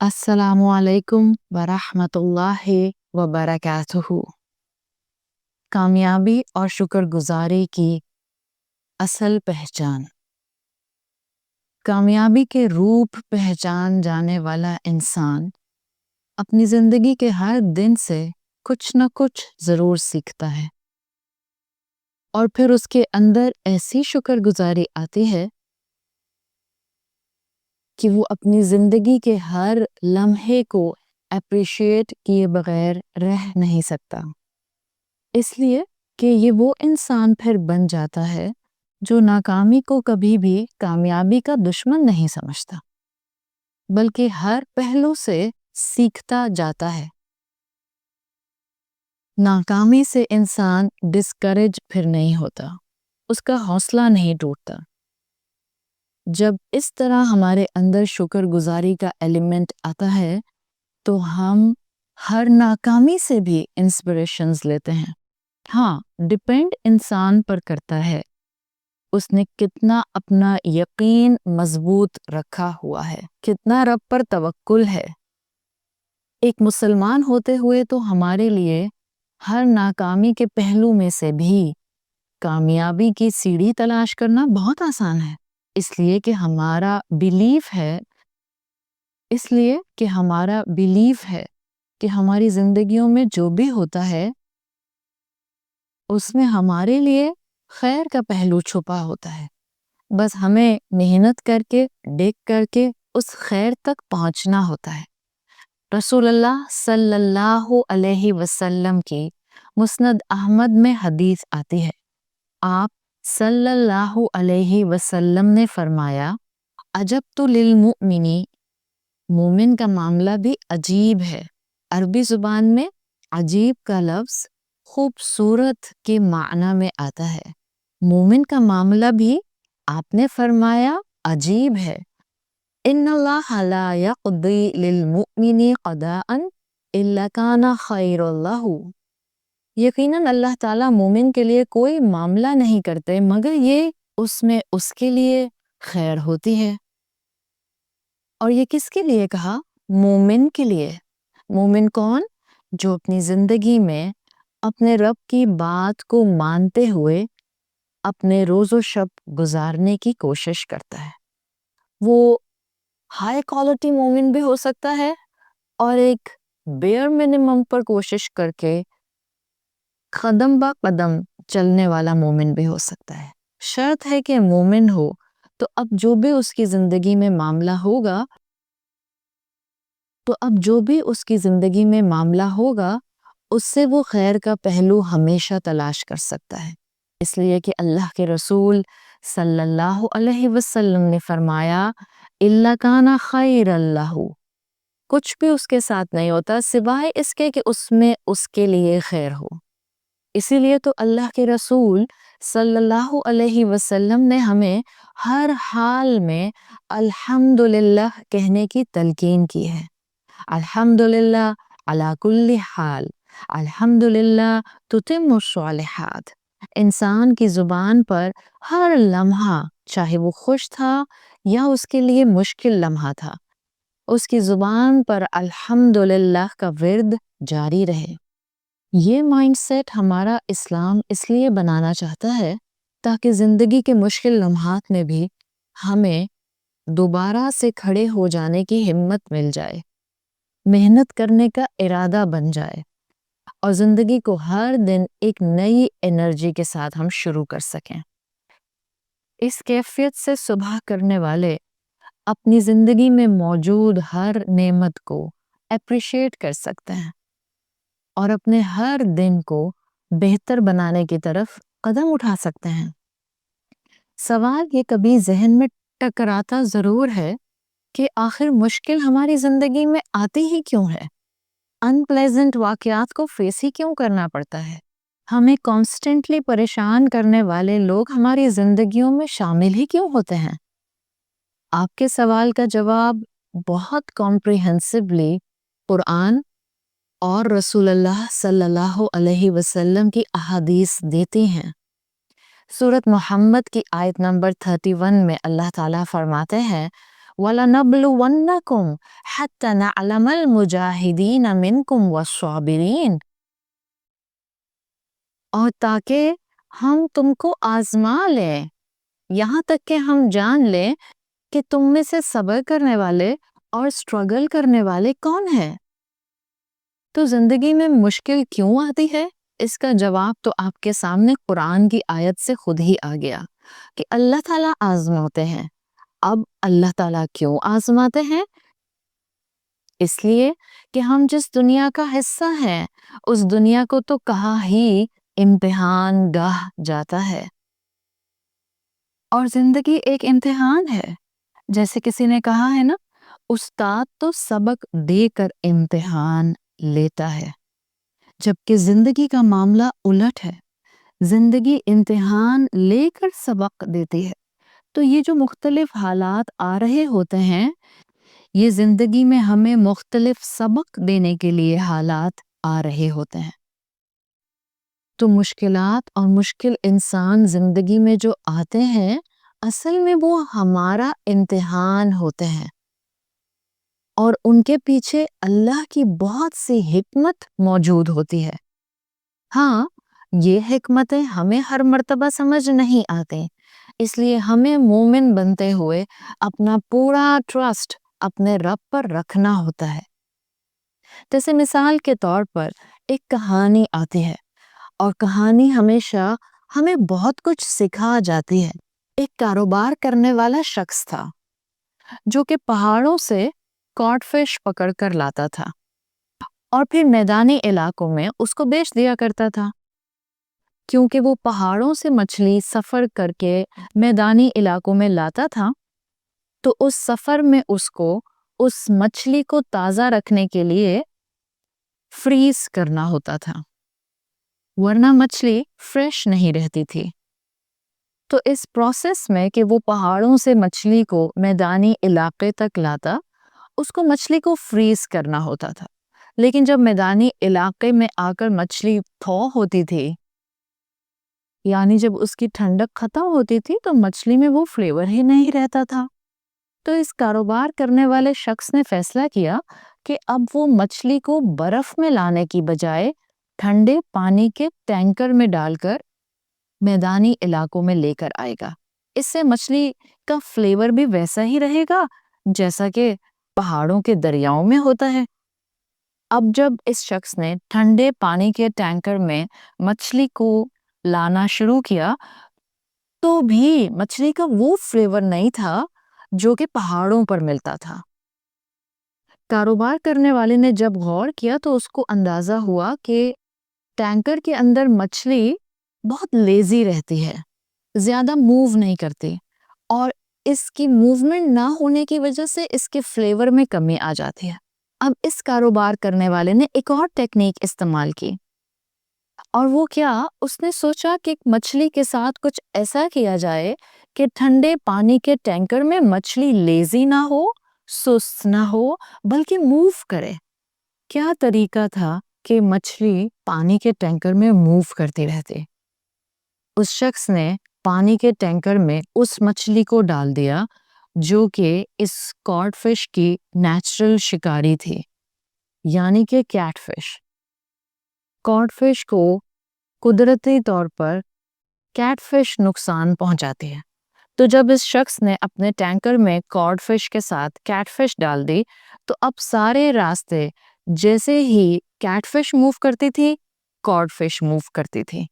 السلام علیکم ورحمۃ اللہ وبرکاتہ۔ کامیابی اور شکر گزاری کی اصل پہچان۔ کامیابی کے روپ پہچان جانے والا انسان اپنی زندگی کے ہر دن سے کچھ نہ کچھ ضرور سیکھتا ہے، اور پھر اس کے اندر ایسی شکر گزاری آتی ہے کہ وہ اپنی زندگی کے ہر لمحے کو اپریشیٹ کیے بغیر رہ نہیں سکتا، اس لیے کہ یہ وہ انسان پھر بن جاتا ہے جو ناکامی کو کبھی بھی کامیابی کا دشمن نہیں سمجھتا، بلکہ ہر پہلو سے سیکھتا جاتا ہے۔ ناکامی سے انسان ڈسکریج پھر نہیں ہوتا، اس کا حوصلہ نہیں ٹوٹتا۔ جب اس طرح ہمارے اندر شکر گزاری کا ایلیمنٹ آتا ہے تو ہم ہر ناکامی سے بھی انسپریشنز لیتے ہیں۔ ہاں، ڈیپینڈ انسان پر کرتا ہے اس نے کتنا اپنا یقین مضبوط رکھا ہوا ہے، کتنا رب پر توکل ہے۔ ایک مسلمان ہوتے ہوئے تو ہمارے لیے ہر ناکامی کے پہلو میں سے بھی کامیابی کی سیڑھی تلاش کرنا بہت آسان ہے، اس لیے کہ ہمارا بیلیف ہے کہ ہماری زندگیوں میں جو بھی ہوتا ہے اس میں ہمارے لیے خیر کا پہلو چھپا ہوتا ہے، بس ہمیں محنت کر کے ڈگ کر کے اس خیر تک پہنچنا ہوتا ہے۔ رسول اللہ صلی اللہ علیہ وسلم کی مسند احمد میں حدیث آتی ہے، آپ صلی اللہ علیہ وسلم نے فرمایا، عجبت للمؤمن، مومن کا معاملہ بھی عجیب ہے۔ عربی زبان میں عجیب کا لفظ خوبصورت کے معنی میں آتا ہے، مومن کا معاملہ بھی آپ نے فرمایا عجیب ہے۔ ان اللہ لا یقضی للمؤمن قضاء الا کان خیر اللہ، یقیناً اللہ تعالیٰ مومن کے لیے کوئی معاملہ نہیں کرتے مگر یہ اس میں اس کے لیے خیر ہوتی ہے۔ اور یہ کس کے لیے کہا؟ مومن کے لیے۔ مومن کون؟ جو اپنی زندگی میں اپنے رب کی بات کو مانتے ہوئے اپنے روز و شب گزارنے کی کوشش کرتا ہے۔ وہ ہائی کوالٹی مومن بھی ہو سکتا ہے اور ایک بیئر منیمم پر کوشش کر کے قدم با قدم چلنے والا مومن بھی ہو سکتا ہے۔ شرط ہے کہ مومن ہو تو اب جو بھی اس کی زندگی میں معاملہ ہوگا اس سے وہ خیر کا پہلو ہمیشہ تلاش کر سکتا ہے، اس لیے کہ اللہ کے رسول صلی اللہ علیہ وسلم نے فرمایا، الا کان خیر اللہ، کچھ بھی اس کے ساتھ نہیں ہوتا سوائے اس کے کہ اس میں اس کے لیے خیر ہو۔ اسی لیے تو اللہ کے رسول صلی اللہ علیہ وسلم نے ہمیں ہر حال میں الحمدللہ کہنے کی تلقین کی ہے۔ الحمدللہ علی کل حال، الحمدللہ تتم الصالحات۔ انسان کی زبان پر ہر لمحہ، چاہے وہ خوش تھا یا اس کے لیے مشکل لمحہ تھا، اس کی زبان پر الحمدللہ کا ورد جاری رہے۔ یہ مائنڈ سیٹ ہمارا اسلام اس لیے بنانا چاہتا ہے تاکہ زندگی کے مشکل لمحات میں بھی ہمیں دوبارہ سے کھڑے ہو جانے کی ہمت مل جائے، محنت کرنے کا ارادہ بن جائے، اور زندگی کو ہر دن ایک نئی انرجی کے ساتھ ہم شروع کر سکیں۔ اس کیفیت سے صبح کرنے والے اپنی زندگی میں موجود ہر نعمت کو اپریشیٹ کر سکتے ہیں اور اپنے ہر دن کو بہتر بنانے کی طرف قدم اٹھا سکتے ہیں۔ سوال یہ کبھی ذہن میں ٹکراتا ضرور ہے کہ آخر مشکل ہماری زندگی میں آتی ہی کیوں ہے؟ انپلیزنٹ واقعات کو فیس ہی کیوں کرنا پڑتا ہے؟ ہمیں کانسٹنٹلی پریشان کرنے والے لوگ ہماری زندگیوں میں شامل ہی کیوں ہوتے ہیں؟ آپ کے سوال کا جواب بہت کمپریہنسولی قرآن اور رسول اللہ صلی اللہ علیہ وسلم کی احادیث دیتی ہیں۔ سورۃ محمد کی آیت نمبر 31 میں اللہ تعالیٰ فرماتے ہیں، وَلَنَبْلُوَنَّكُمْ حَتَّى نَعْلَمَ الْمُجَاهِدِينَ مِنْكُمْ وَالصَّابِرِينَ، اور تاکہ ہم تم کو آزما لیں، یہاں تک کہ ہم جان لیں کہ تم میں سے صبر کرنے والے اور سٹرگل کرنے والے کون ہیں۔ تو زندگی میں مشکل کیوں آتی ہے؟ اس کا جواب تو آپ کے سامنے قرآن کی آیت سے خود ہی آ گیا کہ اللہ تعالیٰ آزماتے ہیں۔ اب اللہ تعالیٰ کیوں آزماتے ہیں؟ اس لیے کہ ہم جس دنیا کا حصہ ہیں اس دنیا کو تو کہا ہی امتحان گاہ جاتا ہے، اور زندگی ایک امتحان ہے۔ جیسے کسی نے کہا ہے نا، استاد تو سبق دے کر امتحان لیتا ہے، جبکہ زندگی کا معاملہ الٹ ہے، زندگی امتحان لے کر سبق دیتی ہے۔ تو یہ جو مختلف حالات آ رہے ہوتے ہیں، یہ زندگی میں ہمیں مختلف سبق دینے کے لیے حالات آ رہے ہوتے ہیں۔ تو مشکلات اور مشکل انسان زندگی میں جو آتے ہیں، اصل میں وہ ہمارا امتحان ہوتے ہیں، اور ان کے پیچھے اللہ کی بہت سی حکمت موجود ہوتی ہے۔ ہاں، یہ حکمتیں ہمیں ہر مرتبہ سمجھ نہیں آتے، اس لیے ہمیں مومن بنتے ہوئے اپنا پورا ٹرسٹ اپنے رب پر رکھنا ہوتا ہے۔ جیسے مثال کے طور پر ایک کہانی آتی ہے، اور کہانی ہمیشہ ہمیں بہت کچھ سکھا جاتی ہے۔ ایک کاروبار کرنے والا شخص تھا جو کہ پہاڑوں سے کاٹ فش پکڑ کر لاتا تھا اور پھر میدانی علاقوں میں اس کو بیچ دیا کرتا تھا۔ کیونکہ وہ پہاڑوں سے مچھلی سفر کر کے میدانی علاقوں میں لاتا تھا، تو اس سفر میں اس کو اس مچھلی کو تازہ رکھنے کے لیے فریز کرنا ہوتا تھا، ورنہ مچھلی فریش نہیں رہتی تھی۔ تو اس پروسیس میں کہ وہ پہاڑوں سے مچھلی کو میدانی علاقے تک لاتا، اس کو مچھلی کو فریز کرنا ہوتا تھا۔ لیکن جب میدانی علاقے میں آ کر مچھلی تھو ہوتی تھی، یعنی جب اس کی ٹھنڈک ختم ہوتی تھی، تو مچھلی میں وہ فلیور ہی نہیں رہتا تھا۔ تو اس کاروبار کرنے والے شخص نے فیصلہ کیا کہ اب وہ مچھلی کو برف میں لانے کی بجائے ٹھنڈے پانی کے ٹینکر میں ڈال کر میدانی علاقوں میں لے کر آئے گا۔ اس سے مچھلی کا فلیور بھی ویسا ہی رہے گا جیسا کہ پہاڑوں کے دریاؤں میں ہوتا ہے۔ اب جب اس شخص نے ٹھنڈے پانی کے ٹینکر میں مچھلی کو لانا شروع کیا، تو بھی مچھلی کا وہ فلیور نہیں تھا جو کہ پہاڑوں پر ملتا تھا۔ کاروبار کرنے والے نے جب غور کیا تو اس کو اندازہ ہوا کہ ٹینکر کے اندر مچھلی بہت لیزی رہتی ہے، زیادہ موو نہیں کرتی، اور اس کی موومنٹ نہ ہونے کی وجہ سے اس کے فلیور میں کمی آ جاتی ہے۔ اب اس کاروبار کرنے والے نے ایک اور ٹیکنیک استعمال کی، اور وہ کیا، اس نے سوچا کہ مچھلی کے ساتھ کچھ ایسا کیا جائے کہ ٹھنڈے پانی کے ٹینکر میں مچھلی لیزی نہ ہو، سست نہ ہو، بلکہ موو کرے۔ کیا طریقہ تھا کہ مچھلی پانی کے ٹینکر میں موو کرتی رہتی؟ اس شخص نے پانی کے ٹینکر میں اس مچھلی کو ڈال دیا جو کہ اس کاٹ فش کی نیچرل شکاری تھی، یعنی کہ کیٹ فش۔ کاٹ فش کو قدرتی طور پر کیٹ فش نقصان پہنچاتی ہے۔ تو جب اس شخص نے اپنے ٹینکر میں کاٹ فش کے ساتھ کیٹ فش ڈال دی، تو اب سارے راستے جیسے ہی کیٹ فش موو کرتی تھی، کاٹ فش موو کرتی تھی،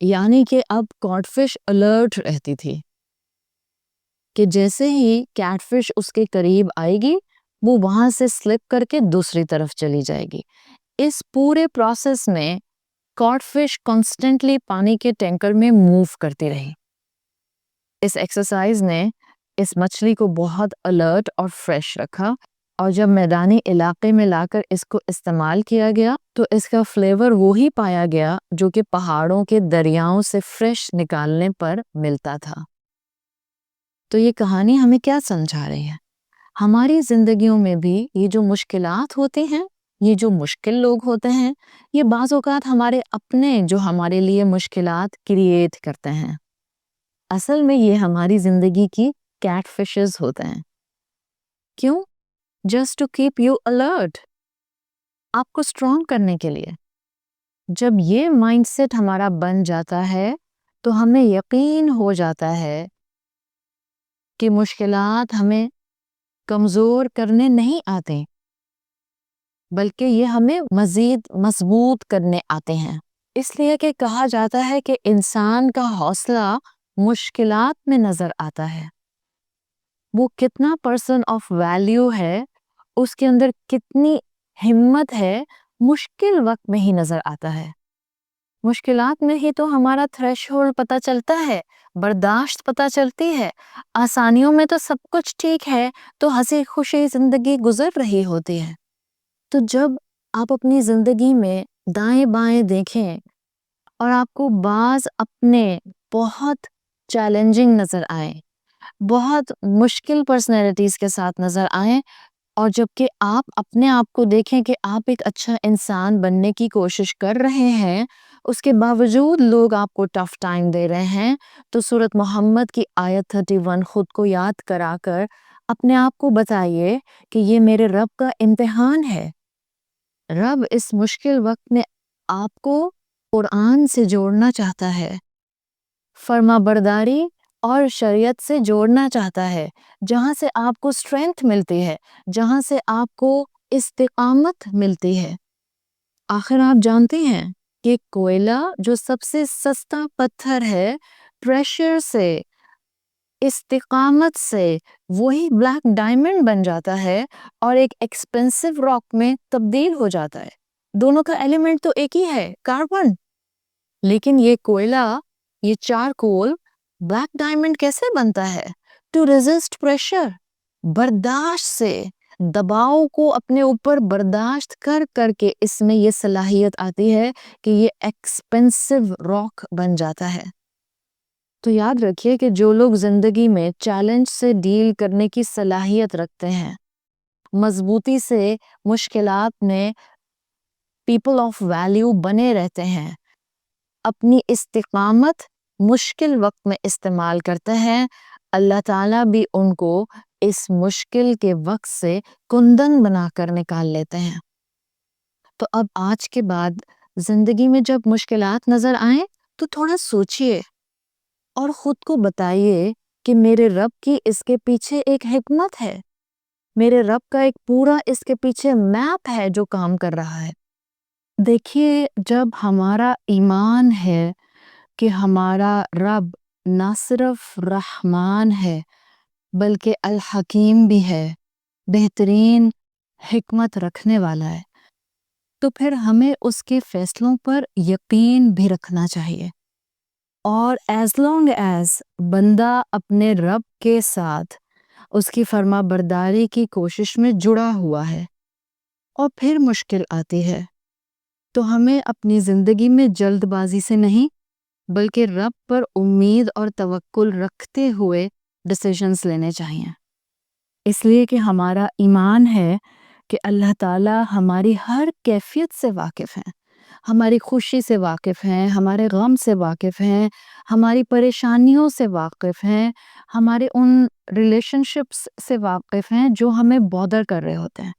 یعنی کہ اب کاٹ فش الرٹ رہتی تھی کہ جیسے ہی کیٹ فش اس کے قریب آئے گی، وہ وہاں سے سلپ کر کے دوسری طرف چلی جائے گی۔ اس پورے پروسیس میں کاٹ فش کانسٹنٹلی پانی کے ٹینکر میں موو کرتی رہی۔ اس ایکسرسائز نے اس مچھلی کو بہت الرٹ اور فریش رکھا، اور جب میدانی علاقے میں لا کر اس کو استعمال کیا گیا تو اس کا فلیور وہی پایا گیا جو کہ پہاڑوں کے دریاؤں سے فریش نکالنے پر ملتا تھا۔ تو یہ کہانی ہمیں کیا سمجھا رہی ہے؟ ہماری زندگیوں میں بھی یہ جو مشکلات ہوتے ہیں، یہ جو مشکل لوگ ہوتے ہیں، یہ بعض اوقات ہمارے اپنے جو ہمارے لیے مشکلات کریٹ کرتے ہیں۔ اصل میں یہ ہماری زندگی کی کیٹ فشز ہوتے ہیں۔ کیوں؟ Just to keep you alert, آپ کو اسٹرانگ کرنے کے لیے۔ جب یہ مائنڈ سیٹ ہمارا بن جاتا ہے تو ہمیں یقین ہو جاتا ہے کہ مشکلات ہمیں کمزور کرنے نہیں آتے، بلکہ یہ ہمیں مزید مضبوط کرنے آتے ہیں۔ اس لیے کہ کہا جاتا ہے کہ انسان کا حوصلہ مشکلات میں نظر آتا ہے، وہ کتنا پرسن آف ویلیو ہے، اس کے اندر کتنی ہمت ہے، مشکل وقت میں ہی نظر آتا ہے۔ مشکلات میں ہی تو ہمارا تھریش ہولڈ پتہ چلتا ہے، برداشت پتہ چلتی ہے۔ آسانیوں میں تو سب کچھ ٹھیک ہے، تو ہنسی خوشی زندگی گزر رہی ہوتی ہے۔ تو جب آپ اپنی زندگی میں دائیں بائیں دیکھیں اور آپ کو بعض اپنے بہت چیلنجنگ نظر آئیں، بہت مشکل پرسنالٹیز کے ساتھ نظر آئیں، اور جبکہ آپ اپنے آپ کو دیکھیں کہ آپ ایک اچھا انسان بننے کی کوشش کر رہے ہیں، اس کے باوجود لوگ آپ کو ٹف ٹائم دے رہے ہیں، تو سورۃ محمد کی آیت 31 خود کو یاد کرا کر اپنے آپ کو بتائیے کہ یہ میرے رب کا امتحان ہے۔ رب اس مشکل وقت میں آپ کو قرآن سے جوڑنا چاہتا ہے، فرما برداری اور شریعت سے جوڑنا چاہتا ہے، جہاں سے آپ کو اسٹرینتھ ملتی ہے، جہاں سے آپ کو استقامت ملتی ہے۔ آخر آپ جانتے ہیں کہ کوئلہ جو سب سے سستا پتھر ہے، پریشر سے، استقامت سے وہی بلیک ڈائمنڈ بن جاتا ہے اور ایک ایکسپینسو راک میں تبدیل ہو جاتا ہے۔ دونوں کا ایلیمنٹ تو ایک ہی ہے، کاربن، لیکن یہ کوئلہ، یہ چارکول بلیک ڈائمنڈ کیسے بنتا ہے؟ ٹو ریزسٹ پریشر، برداشت سے، دباؤ کو اپنے اوپر برداشت کر کر کے اس میں یہ صلاحیت آتی ہے کہ یہ ایکسپینسو راک بن جاتا ہے۔ تو یاد رکھیے کہ جو لوگ زندگی میں چیلنج سے ڈیل کرنے کی صلاحیت رکھتے ہیں، مضبوطی سے مشکلات میں پیپل آف ویلیو بنے رہتے ہیں، اپنی استقامت مشکل وقت میں استعمال کرتے ہیں، اللہ تعالیٰ بھی ان کو اس مشکل کے وقت سے کندن بنا کر نکال لیتے ہیں۔ تو اب آج کے بعد زندگی میں جب مشکلات نظر آئیں تو تھوڑا سوچئے اور خود کو بتائیے کہ میرے رب کی اس کے پیچھے ایک حکمت ہے، میرے رب کا ایک پورا اس کے پیچھے میپ ہے جو کام کر رہا ہے۔ دیکھیے، جب ہمارا ایمان ہے کہ ہمارا رب نہ صرف رحمان ہے بلکہ الحکیم بھی ہے، بہترین حکمت رکھنے والا ہے، تو پھر ہمیں اس کے فیصلوں پر یقین بھی رکھنا چاہیے۔ اور ایز لانگ ایز بندہ اپنے رب کے ساتھ اس کی فرما برداری کی کوشش میں جڑا ہوا ہے اور پھر مشکل آتی ہے، تو ہمیں اپنی زندگی میں جلد بازی سے نہیں بلکہ رب پر امید اور توکل رکھتے ہوئے ڈیسیژنز لینے چاہیے، اس لیے کہ ہمارا ایمان ہے کہ اللہ تعالیٰ ہماری ہر کیفیت سے واقف ہیں، ہماری خوشی سے واقف ہیں، ہمارے غم سے واقف ہیں، ہماری پریشانیوں سے واقف ہیں، ہمارے ان ریلیشن شپس سے واقف ہیں جو ہمیں بودر کر رہے ہوتے ہیں۔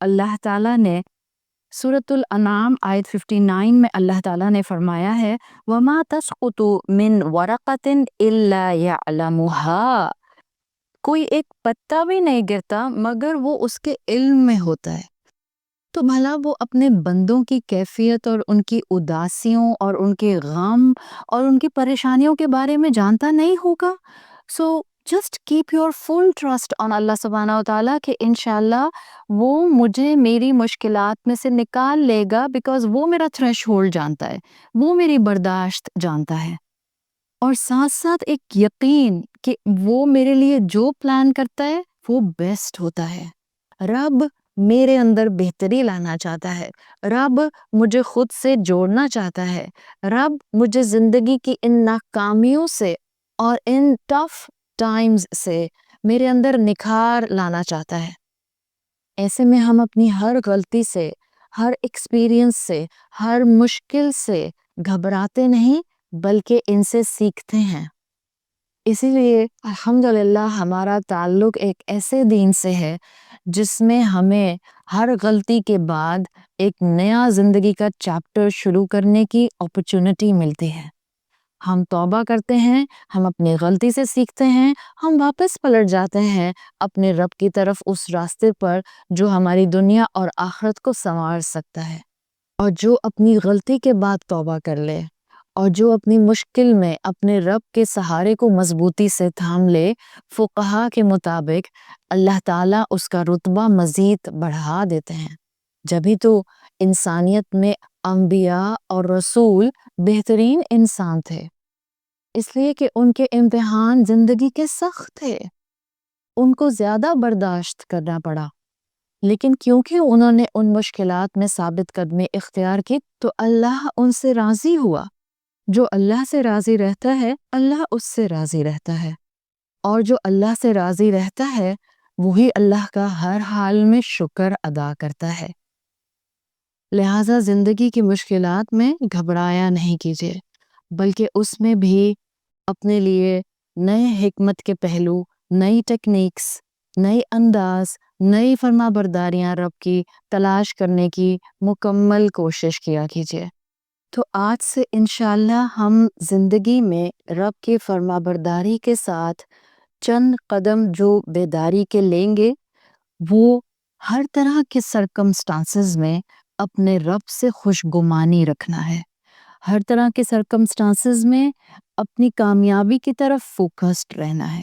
اللہ تعالیٰ نے سورۃ الانعام آیت 59 میں اللہ تعالیٰ نے فرمایا ہے وَمَا تَسْقُطُ مِنْ وَرَقَةٍ إِلَّا يَعْلَمُهَا، کوئی ایک پتا بھی نہیں گرتا مگر وہ اس کے علم میں ہوتا ہے۔ تو بھلا وہ اپنے بندوں کی کیفیت اور ان کی اداسیوں اور ان کے غم اور ان کی پریشانیوں کے بارے میں جانتا نہیں ہوگا؟ So just keep your full trust on Allah سبحانہ و تعالیٰ کہ انشاءاللہ وہ مجھے میری مشکلات میں سے نکال لے گا، بیکاز وہ میرا تھریش ہولڈ جانتا ہے، وہ میری برداشت جانتا ہے، اور ساتھ ساتھ ایک یقین کہ وہ میرے لیے جو پلان کرتا ہے وہ بیسٹ ہوتا ہے۔ رب میرے اندر بہتری لانا چاہتا ہے، رب مجھے خود سے جوڑنا چاہتا ہے، رب مجھے زندگی کی ان ناکامیوں سے اور ان ٹف ٹائمز سے میرے اندر نکھار لانا چاہتا ہے۔ ایسے میں ہم اپنی ہر غلطی سے، ہر ایکسپیرینس سے، ہر مشکل سے گھبراتے نہیں بلکہ ان سے سیکھتے ہیں، اسی لیے الحمدللہ ہمارا تعلق ایک ایسے دین سے ہے جس میں ہمیں ہر غلطی کے بعد ایک نیا زندگی کا چیپٹر شروع کرنے کی اپرچونٹی ملتی ہے۔ ہم توبہ کرتے ہیں، ہم اپنی غلطی سے سیکھتے ہیں، ہم واپس پلٹ جاتے ہیں اپنے رب کی طرف، اس راستے پر جو ہماری دنیا اور آخرت کو سنوار سکتا ہے۔ اور جو اپنی غلطی کے بعد توبہ کر لے اور جو اپنی مشکل میں اپنے رب کے سہارے کو مضبوطی سے تھام لے، فقہا کے مطابق اللہ تعالیٰ اس کا رتبہ مزید بڑھا دیتے ہیں۔ جبھی تو انسانیت میں انبیاء اور رسول بہترین انسان تھے، اس لیے کہ ان کے امتحان زندگی کے سخت تھے، ان کو زیادہ برداشت کرنا پڑا، لیکن کیونکہ انہوں نے ان مشکلات میں ثابت قدمی اختیار کی تو اللہ ان سے راضی ہوا۔ جو اللہ سے راضی رہتا ہے اللہ اس سے راضی رہتا ہے، اور جو اللہ سے راضی رہتا ہے وہی اللہ کا ہر حال میں شکر ادا کرتا ہے۔ لہٰذا زندگی کی مشکلات میں گھبرایا نہیں کیجیے، بلکہ اس میں بھی اپنے لیے نئے حکمت کے پہلو، نئی ٹیکنیکس، نئی انداز، نئی فرما برداریاں رب کی تلاش کرنے کی مکمل کوشش کیا کیجیے۔ تو آج سے انشاءاللہ ہم زندگی میں رب کی فرما برداری کے ساتھ چند قدم جو بیداری کے لیں گے، وہ ہر طرح کے سرکمسٹانسز میں اپنے رب سے خوشگمانی رکھنا ہے، ہر طرح کے سرکمسٹانسز میں اپنی کامیابی کی طرف فوکسڈ رہنا ہے،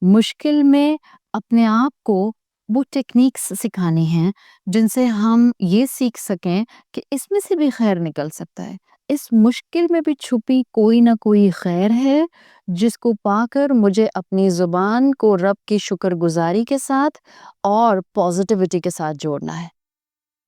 مشکل میں اپنے آپ کو وہ ٹیکنیکس سکھانی ہیں جن سے ہم یہ سیکھ سکیں کہ اس میں سے بھی خیر نکل سکتا ہے، اس مشکل میں بھی چھپی کوئی نہ کوئی خیر ہے جس کو پا کر مجھے اپنی زبان کو رب کی شکر گزاری کے ساتھ اور پازیٹیوٹی کے ساتھ جوڑنا ہے۔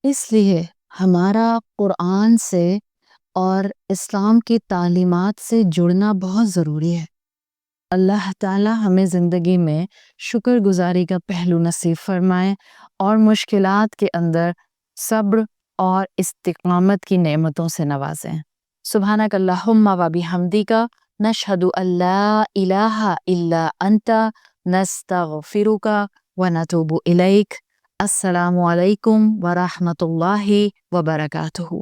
اس لیے ہمارا قرآن سے اور اسلام کی تعلیمات سے جڑنا بہت ضروری ہے۔ اللہ تعالی ہمیں زندگی میں شکر گزاری کا پہلو نصیب فرمائے اور مشکلات کے اندر صبر اور استقامت کی نعمتوں سے نوازیں۔ سبحانک اللہم و بحمدک، نشہد ان لا الہ الا انت، نستغفرک و نتوب الیک۔ السلام علیکم ورحمۃ اللہ وبرکاتہ۔